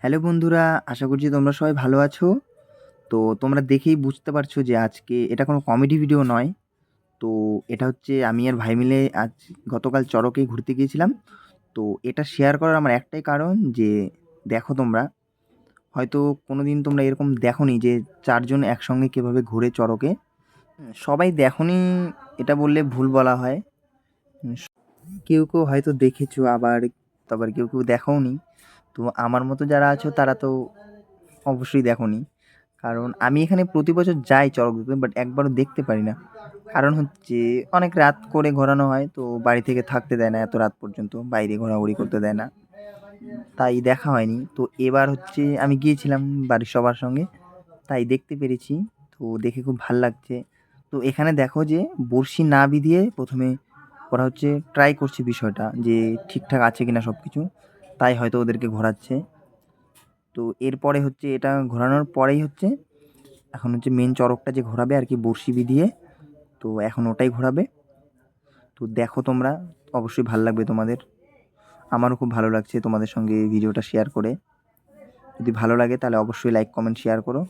Hello বন্ধুরা, আশা করছি তোমরা সবাই ভালো আছো। তো তোমরা দেখেই বুঝতে পারছো যে আজকে এটা কোনো কমেডি ভিডিও নয়। তো এটা হচ্ছে আমি আর ভাই মিলে আজ গতকাল চড়কে ঘুরতে গিয়েছিলাম। তো এটা শেয়ার করার আমার একটাই কারণ যে দেখো তোমরা হয়তো কোনোদিন তোমরা এরকম দেখোনি যে ৪ জন একসঙ্গে কীভাবে ঘোরে চড়কে। সবাই দেখোনি এটা বললে ভুল বলা হয়। কেউ হয়তো দেখেছো আবার কেউ দেখোওনি। তো আমার মতো যারা আছো তারা তো অবশ্যই দেখোনি। কারণ আমি এখানে প্রতি বছর যাই চড়ক দেখতে, বাট একবারও দেখতে পারি না। কারণ হচ্ছে অনেক রাত করে ঘোরানো হয়, তো বাড়ি থেকে থাকতে দেয় না, এত রাত পর্যন্ত বাইরে ঘোরাঘুরি করতে দেয় না, তাই দেখা হয়নি। তো এবার হচ্ছে আমি গিয়েছিলাম বাড়ির সবার সঙ্গে, তাই দেখতে পেরেছি। তো দেখে খুব ভাল লাগছে। তো এখানে দেখো যে বড়শি না বিধিয়ে প্রথমে ওরা হচ্ছে ট্রাই করছে বিষয়টা যে ঠিকঠাক আছে কিনা সব কিছু, তাই হয়তো ওদেরকে ঘোরাচ্ছে। তো এরপরে হচ্ছে এটা ঘোরানোর পরেই হচ্ছে এখন হচ্ছে মেন চড়কটা যে ঘোরাবে আর কি বড়শি বিধিয়ে, তো এখন ওটাই ঘোরাবে। তো দেখো তোমরা, অবশ্যই ভালো লাগবে তোমাদের। আমারও খুব ভালো লাগছে তোমাদের সঙ্গে এই ভিডিওটা শেয়ার করে। যদি ভালো লাগে তাহলে অবশ্যই লাইক কমেন্ট শেয়ার করো।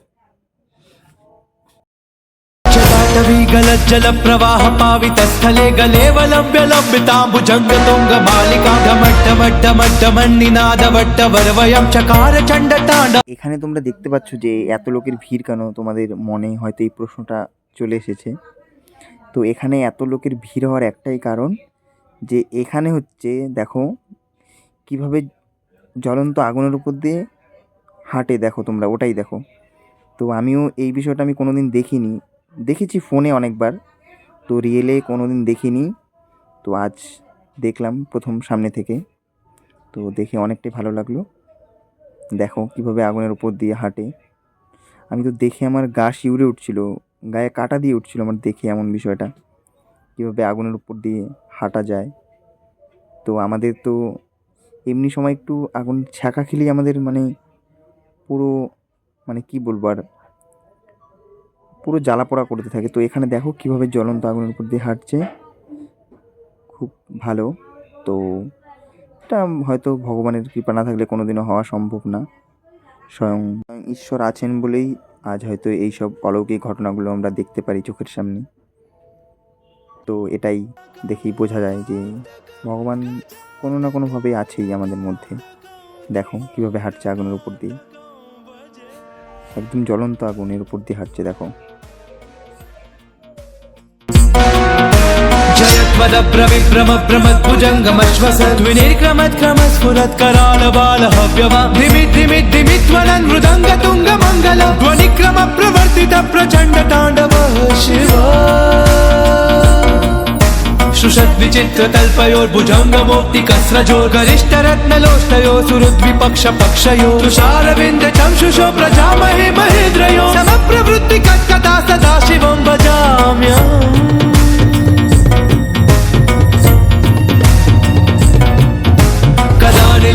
गलज्जल प्रवाह पावितस्थले गलेवलम्ब्य लम्बिताम्बुजङ्गतुङ्गमालिका ढमड्ढमड्ढमड्ढमण्डिनादवट्टवर्वयं चकार चण्डताण्डव। এখানে তোমরা দেখতে পাচ্ছ যে এত লোকের ভিড় কেন, তোমাদের মনে হয়তো এই প্রশ্নটা চলে এসেছে। তো এখানে এত লোকের ভিড় হওয়ার একটাই কারণ যে এখানে হচ্ছে দেখো কিভাবে জ্বলন্ত আগুনের উপর দিয়ে হাঁটে, দেখো তোমরা ওটাই দেখো। তো আমিও এই বিষয়টা আমি কোনোদিন দেখিনি, দেখেছি ফোনে অনেকবার, তো রিয়েলে কোনোদিন দেখিনি। তো আজ দেখলাম প্রথম সামনে থেকে, তো দেখে অনেকটাই ভালো লাগলো। দেখো কিভাবে আগুনের উপর দিয়ে হাঁটে। আমি তো দেখে আমার গা শিউরে উঠছিল, গায়ে কাঁটা দিয়ে উঠছিল আমার দেখে এমন বিষয়টা, কীভাবে আগুনের উপর দিয়ে হাঁটা যায়। তো আমাদের তো এমনি সময় একটু আগুন ছ্যাঁকা খেলেই আমাদের মানে পুরো মানে কি বলবো আর, পুরো জ্বালাপোড়া করতে থাকে। তো এখানে দেখো কিভাবে জ্বলন্ত আগুনের উপর দিয়ে হাঁটছে, খুব ভালো। তো এটা হয়তো ভগবানের কৃপা না থাকলে কোনোদিনও হওয়া সম্ভব না। স্বয়ং ঈশ্বর আছেন বলেই আজ হয়তো এইসব অলৌকিক ঘটনাগুলো আমরা দেখতে পারি চোখের সামনে। তো এটাই দেখেই বোঝা যায় যে ভগবান কোনো না কোনোভাবেই আছেই আমাদের মধ্যে। দেখো কিভাবে হাঁটছে আগুনের উপর দিয়ে, একদম জ্বলন্ত আগুনের উপর দিয়ে হাঁটছে দেখো। शुषद्विचित्रतल्पयोर्भुजङ्गमोक्तिकस्रजोर् गरिष्ठरत्नलोष्टयो सुहृद्विपक्षपक्षयो तुषारविन्दचंशुषो प्रजामहे महेन्द्रयो समप्रवृत्तिकत्कथा सदा शिवं भजाम्यहम्।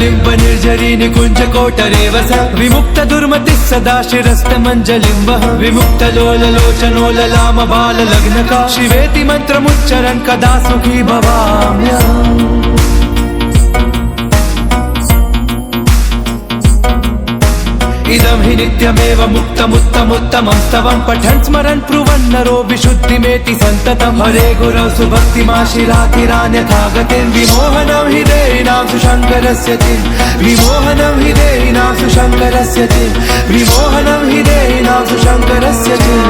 लिम्ब निर्झरी निकुंज कोटरे वस विमुक्त दुर्मतिः सदा शिरस्तमञ्जलिं वह विमुक्त लोललोचनो ललाम बाल लग्नका शिवेति मन्त्रमुच्चरन् कदा सुखी भवाम्यहम्। इदं हि नित्यमेव मुक्तमुत्तमुत्तमं स्तवं पठन् स्मरन् ब्रुवन् नरो विशुद्धिमेति सन्ततं हरे गुरौ सुभक्तिमाशिरातिरान्यथा गतिं विमोहनं हि देहिनां सुशङ्करस्य चिन् विमोहनं हि देहिनां सुशङ्करस्य चिन् विमोहनं हि देहिनां सुशङ्करस्य चिन्।